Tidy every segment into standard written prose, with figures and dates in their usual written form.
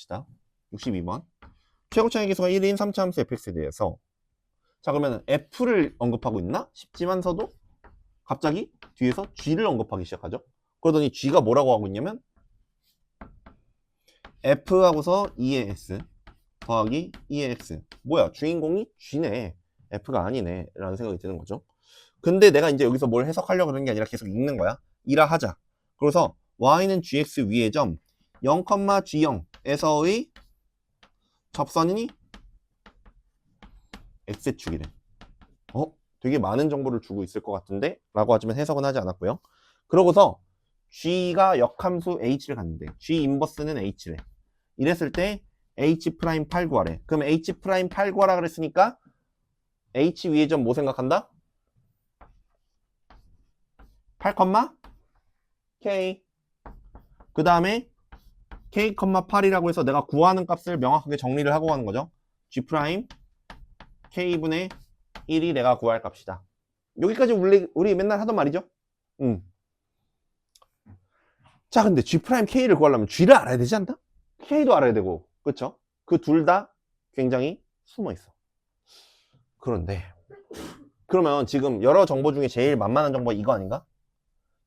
봅시다. 62번. 최고차의 계수가 1인 3차 함수 fx에 대해서 자 그러면 f를 언급하고 있나 싶지만서도 갑자기 뒤에서 g를 언급하기 시작하죠. 그러더니 g가 뭐라고 하고 있냐면 f하고서 2의 s 더하기 2의 x. 뭐야 주인공이 g네, f가 아니네 라는 생각이 드는 거죠. 근데 내가 이제 여기서 뭘 해석하려고 그러는 게 아니라 계속 읽는 거야. 이라 하자. 그래서 y는 gx 위의 점 0,g0에서의 접선이 x축이래. 되게 많은 정보를 주고 있을 것 같은데? 라고 하지만 해석은 하지 않았고요. 그러고서 g가 역함수 h를 갖는데 g 인버스는 h래. 이랬을 때 h'8 구하래. 그럼 h'8 구하라 그랬으니까 h 위의 점 뭐 생각한다? 8, k. 그 다음에 k, 8이라고 해서 내가 구하는 값을 명확하게 정리를 하고 가는 거죠. g' k분의 1이 내가 구할 값이다. 여기까지 우리 맨날 하던 말이죠. 자, 근데 g' k를 구하려면 g를 알아야 되지 않나? k도 알아야 되고, 그쵸? 그 둘 다 굉장히 숨어 있어. 그런데 그러면 지금 여러 정보 중에 제일 만만한 정보가 이거 아닌가?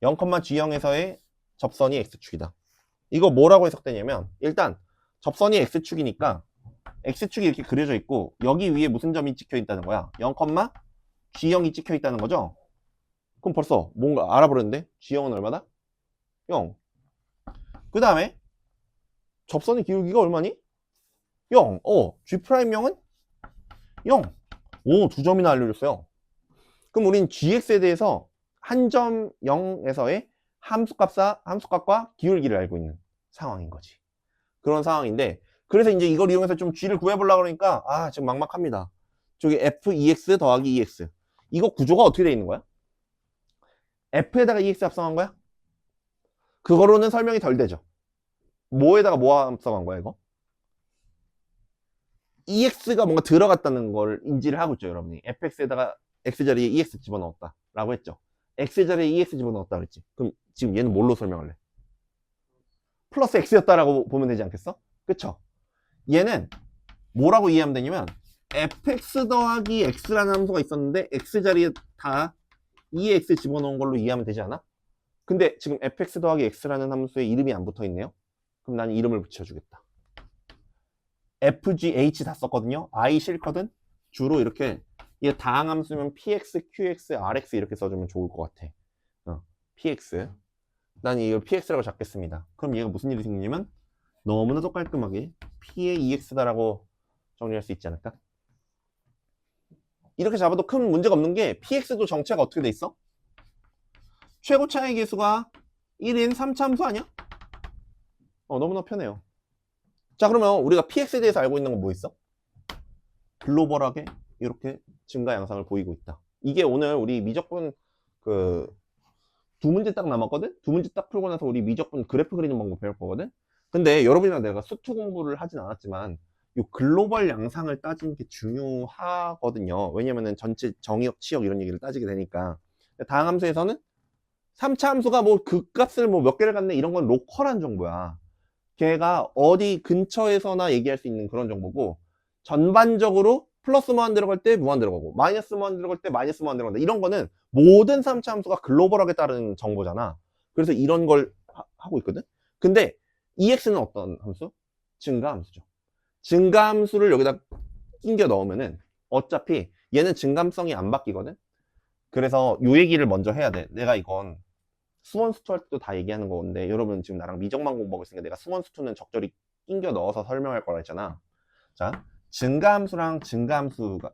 0,g0에서의 접선이 x축이다. 이거 뭐라고 해석되냐면 일단 접선이 x축이니까 x축이 이렇게 그려져 있고 여기 위에 무슨 점이 찍혀 있다는 거야? 0,g0이 찍혀 있다는 거죠? 그럼 벌써 뭔가 알아버렸는데 g0은 얼마다? 0. 그 다음에 접선의 기울기가 얼마니? 0. g'0은 0. 오, 두 점이나 알려줬어요. 그럼 우린 gx에 대해서 한 점 0에서의 함수값과 기울기를 알고 있는 상황인 거지. 그런 상황인데 그래서 이제 이걸 이용해서 좀 g를 구해보려고 그러니까 지금 막막합니다. 저기 f2x 더하기 2x 이거 구조가 어떻게 돼 있는 거야? f에다가 2x 합성한 거야? 그거로는 설명이 덜 되죠. 뭐에다가 뭐 합성한 거야 이거? 2x가 뭔가 들어갔다는 걸 인지를 하고 있죠 여러분이. fx에다가 x자리에 2x 집어넣었다 라고 했죠. x자리에 2x 집어넣었다 그랬지. 그럼 지금 얘는 뭘로 설명할래? 플러스 x였다라고 보면 되지 않겠어? 그쵸? 얘는 뭐라고 이해하면 되냐면 fx 더하기 x라는 함수가 있었는데 x자리에 다 2x 집어넣은 걸로 이해하면 되지 않아? 근데 지금 fx 더하기 x라는 함수에 이름이 안 붙어있네요. 그럼 나는 이름을 붙여주겠다. fgh 다 썼거든요. i 싫거든? 주로 이렇게 얘 다항함수면 px, qx, rx 이렇게 써주면 좋을 것 같아. px. 난 이걸 px라고 잡겠습니다. 그럼 얘가 무슨 일이 생기냐면 너무나도 깔끔하게 p의 2x다라고 정리할 수 있지 않을까? 이렇게 잡아도 큰 문제가 없는 게 px도 정체가 어떻게 돼 있어? 최고차의 계수가 1인 3차 함수 아니야? 너무나 편해요. 자 그러면 우리가 px에 대해서 알고 있는 건 뭐 있어? 글로벌하게 이렇게 증가 양상을 보이고 있다. 이게 오늘 우리 미적분 두 문제 딱 남았거든? 두 문제 딱 풀고 나서 우리 미적분 그래프 그리는 방법 배울 거거든? 근데 여러분이랑 내가 수투 공부를 하진 않았지만 이 글로벌 양상을 따지는 게 중요하거든요. 왜냐면은 전체 정의역, 치역 이런 얘기를 따지게 되니까. 다항 함수에서는 3차 함수가 뭐 그 값을 뭐 몇 개를 갖네 이런 건 로컬한 정보야. 걔가 어디 근처에서나 얘기할 수 있는 그런 정보고 전반적으로 플러스 무한 들어갈 때 무한 들어가고 마이너스 무한 들어갈 때 마이너스 무한 들어간다. 이런 거는 모든 3차 함수가 글로벌하게 따르는 정보잖아. 그래서 이런 걸 하고 있거든. 근데 EX는 어떤 함수? 증가함수죠. 증가함수를 여기다 끼겨 넣으면은 어차피 얘는 증감성이 안 바뀌거든. 그래서 요 얘기를 먼저 해야 돼. 내가 이건 수원수투 할 때도 다 얘기하는 건데 여러분 지금 나랑 미적만 공부하고 있으니까 내가 수원수투는 적절히 끼겨 넣어서 설명할 거라 했잖아. 자, 증가함수랑 증가함수가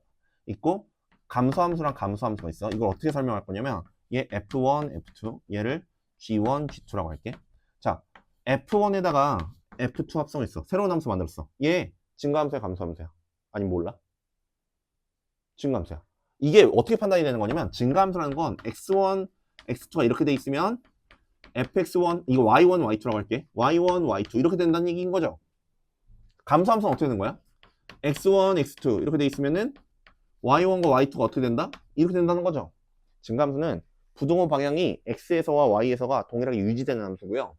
있고 감소함수랑 감소함수가 있어. 이걸 어떻게 설명할 거냐면 얘 F1, F2 얘를 G1, G2라고 할게. 자, F1에다가 F2 합성했어. 새로운 함수 만들었어. 얘 증가함수야 감소함수야? 아니 몰라? 증가함수야. 이게 어떻게 판단이 되는 거냐면 증가함수라는 건 X1, X2가 이렇게 돼 있으면 fx1 이거 y1, y2라고 할게. y1, y2 이렇게 된다는 얘기인 거죠. 감소함수는 어떻게 되는 거야? x1, x2 이렇게 돼 있으면은 y1과 y2가 어떻게 된다? 이렇게 된다는 거죠. 증가함수는 부동호 방향이 x에서와 y에서가 동일하게 유지되는 함수고요.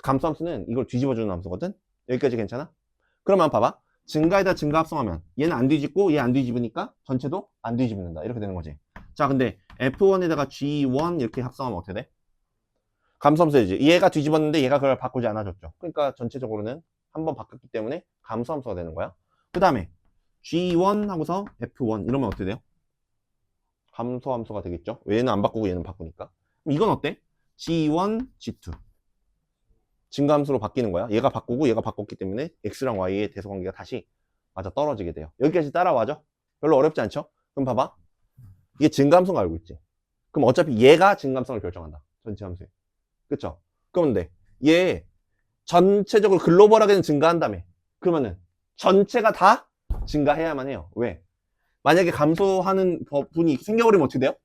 감소함수는 이걸 뒤집어주는 함수거든. 여기까지 괜찮아? 그러면 봐봐. 증가에다 증가 합성하면 얘는 안 뒤집고 얘 안 뒤집으니까 전체도 안 뒤집는다. 이렇게 되는 거지. 자, 근데 F1에다가 G1 이렇게 합성하면 어떻게 돼? 감소함수지. 얘가 뒤집었는데 얘가 그걸 바꾸지 않아줬죠. 그러니까 전체적으로는 한번 바꿨기 때문에 감소함수가 되는 거야. 그 다음에 G1 하고서 F1 이러면 어떻게 돼요? 감소함수가 되겠죠. 얘는 안 바꾸고 얘는 바꾸니까. 그럼 이건 어때? G1, G2 증가함수로 바뀌는 거야. 얘가 바꾸고 얘가 바꿨기 때문에 X랑 Y의 대소관계가 다시 맞아 떨어지게 돼요. 여기까지 따라와죠? 별로 어렵지 않죠? 그럼 봐봐. 이게 증가함수인 거 알고 있지? 그럼 어차피 얘가 증가함성을 결정한다. 전체 함수에. 그쵸? 그런데 얘 전체적으로 글로벌하게는 증가한다며. 그러면은 전체가 다 증가해야만 해요. 왜? 만약에 감소하는 부분이 생겨버리면 어떻게 돼요?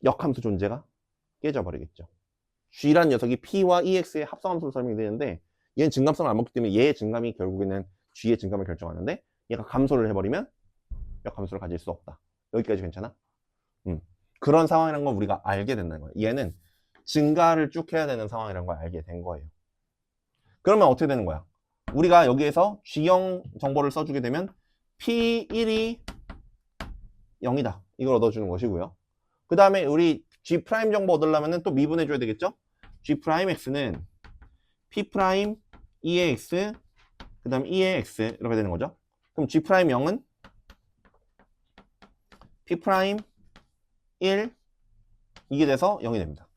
역함수 존재가 깨져버리겠죠. G란 녀석이 P와 EX의 합성함수로 설명이 되는데 얘는 증감성을 안 먹기 때문에 얘의 증감이 결국에는 G의 증감을 결정하는데 얘가 감소를 해버리면 역함수를 가질 수 없다. 여기까지 괜찮아? 그런 상황이라는 건 우리가 알게 된다는 거예요. 얘는 증가를 쭉 해야 되는 상황이라는 걸 알게 된 거예요. 그러면 어떻게 되는 거야? 우리가 여기에서 G형 정보를 써주게 되면 P1이 0이다. 이걸 얻어주는 것이고요. 그 다음에 우리 G' 정보 얻으려면 또 미분해줘야 되겠죠? G'X는 P' 2의 X, 그 다음 2의 X 이렇게 되는 거죠. 그럼 G'0은 P' 1 이게 돼서 0이 됩니다.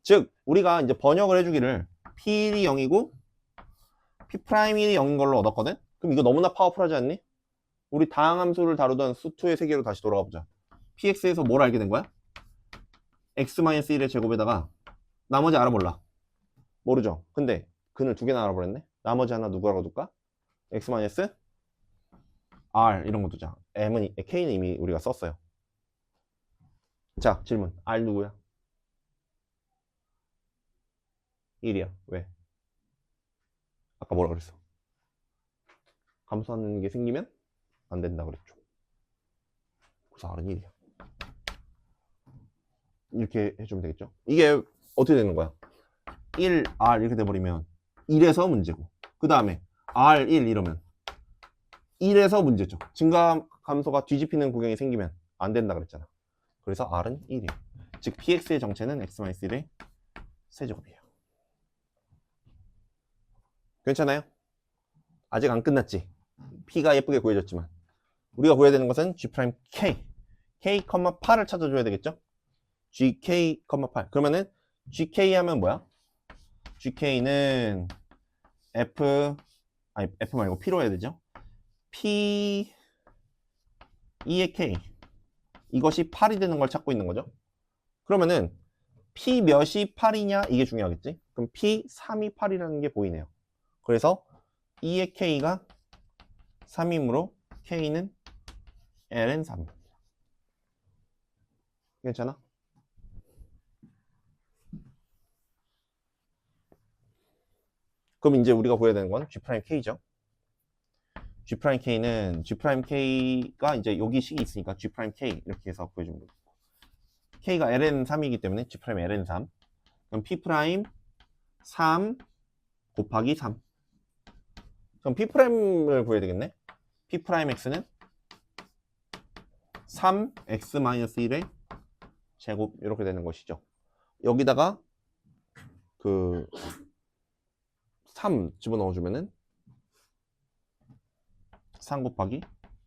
즉 우리가 이제 번역을 해주기를 P1이 0이고 P'1이 0인 걸로 얻었거든? 그럼 이거 너무나 파워풀하지 않니? 우리 다항함수를 다루던 수2의 세계로 다시 돌아가 보자. PX에서 뭘 알게 된 거야? X-1의 제곱에다가 나머지 알아 몰라. 모르죠. 근데 근을 두 개나 알아버렸네. 나머지 하나 누구라고 둘까? X-R 이런 거 두자. K는 이미 우리가 썼어요. 자, 질문. R 누구야? 1이야. 왜? 아까 뭐라 그랬어? 감소하는 게 생기면 안 된다 그랬죠. 그래서 R은 1이야. 이렇게 해주면 되겠죠. 이게 어떻게 되는 거야? 1, R 이렇게 돼버리면 1에서 문제고 그 다음에 R1 이러면 1에서 문제죠. 증가 감소가 뒤집히는 구경이 생기면 안 된다 그랬잖아. 그래서 R은 1이에요. 즉 PX의 정체는 X-1의 세제곱이에요. 괜찮아요? 아직 안 끝났지. P가 예쁘게 구해졌지만 우리가 구해야 되는 것은 G'K K, 8을 찾아줘야 되겠죠? GK, 8 그러면은 GK 하면 뭐야? GK는 F 말고 P로 해야 되죠? P 2의 K 이것이 8이 되는 걸 찾고 있는 거죠. 그러면은 P 몇이 8이냐 이게 중요하겠지. 그럼 P 3이 8이라는 게 보이네요. 그래서 2의 K가 3이므로 K는 Ln 3. 괜찮아? 그럼 이제 우리가 구해야 되는 건 G'K죠. G'K는 G'K가 이제 여기 식이 있으니까 G'K 이렇게 해서 구해주면 되고 K가 Ln3이기 때문에 G' Ln3 그럼 P' 3 곱하기 3 그럼 P'을 구해야 되겠네. P'X는 3x-1의 제곱 이렇게 되는 것이죠. 여기다가 그 3 집어넣어주면은 3 곱하기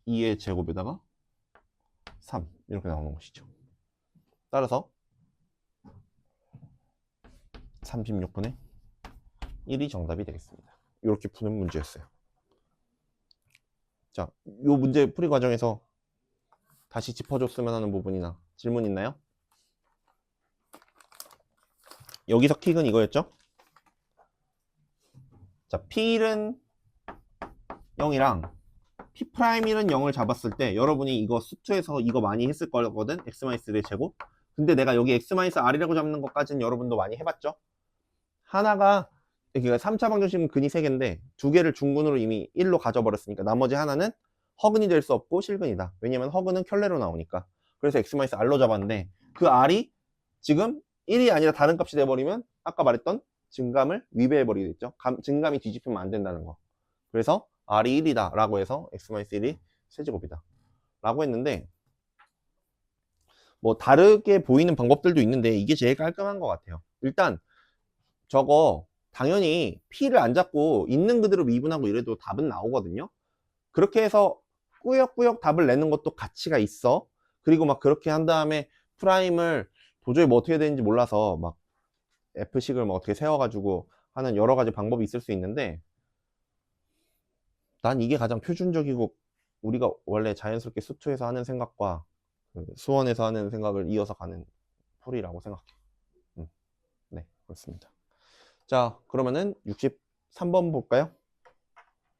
2의 제곱에다가 3 이렇게 나오는 것이죠. 따라서 36분의 1이 정답이 되겠습니다. 이렇게 푸는 문제였어요. 자, 이 문제 풀이 과정에서 다시 짚어줬으면 하는 부분이나 질문 있나요? 여기서 킥은 이거였죠? 자, P1은 0이랑 P'1은 0을 잡았을 때 여러분이 이거 수투에서 이거 많이 했을 거거든? X-1의 제곱. 근데 내가 여기 X-R이라고 잡는 것까지는 여러분도 많이 해봤죠? 하나가 여기가 3차 방정식은 근이 3개인데 2개를 중근으로 이미 1로 가져버렸으니까 나머지 하나는 허근이 될 수 없고 실근이다. 왜냐면 허근은 켤레로 나오니까. 그래서 X-R로 잡았는데 그 R이 지금 1이 아니라 다른 값이 돼버리면 아까 말했던 증감을 위배해버리게 됐죠. 증감이 뒤집히면 안 된다는 거. 그래서 R이 1이다 라고 해서 X-1이 세제곱이다 라고 했는데, 뭐 다르게 보이는 방법들도 있는데 이게 제일 깔끔한 것 같아요. 일단 저거 당연히 P를 안 잡고 있는 그대로 미분하고 이래도 답은 나오거든요. 그렇게 해서 꾸역꾸역 답을 내는 것도 가치가 있어. 그리고 막 그렇게 한 다음에 프라임을 도저히 뭐 어떻게 되는지 몰라서 막 F식을 뭐 어떻게 세워가지고 하는 여러 가지 방법이 있을 수 있는데, 난 이게 가장 표준적이고 우리가 원래 자연스럽게 수투에서 하는 생각과 그 수원에서 하는 생각을 이어서 가는 풀이라고 생각해. 네, 그렇습니다. 자, 그러면은 63번 볼까요?